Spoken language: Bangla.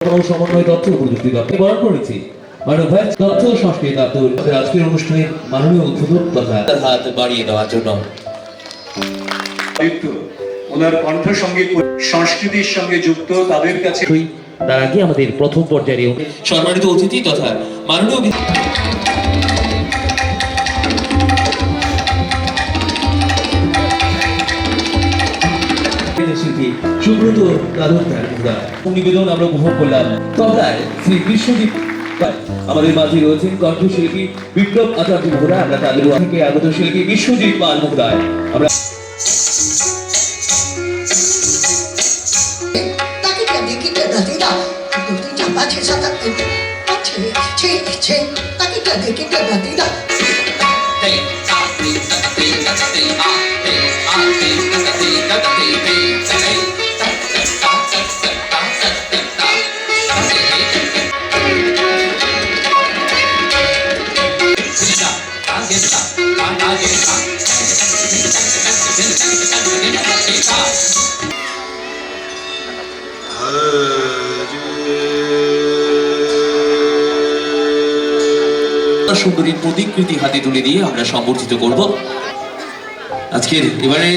সমন্বয় তথ্য ও প্রযুক্তি দপ্তর বরাদ করেছি মাননীয় ভাইস তথ্য ও সংস্কৃতি দপ্তর আজকের অনুষ্ঠানে মাননীয় উদ্বোধক তথা তার হাত বাড়িয়ে দেওয়ার জন্য ওনার কণ্ঠসঙ্গীত সংস্কৃতির সঙ্গে যুক্ত তাদের কাছে তার আগে আমাদের প্রথম পর্যায়ে সম্মানিত অতিথি তথা মাননীয় শিল্পী সুব্রত নিবেদন আমরা উপভোগ করলাম তথায় শ্রী বিশ্বজিৎ আমাদের মাঝে রয়েছেন কণ্ঠশিল্পী বিপ্লব আচার্য ঘোড়া আমরা তাদের থেকে আগত শিল্পী বিশ্বজিৎ পাল মুখদার আমরা সুন্দরী প্রতিকৃতি হাতে তুলে দিয়ে আমরা সম্বর্ধিত করব আজকের এবারে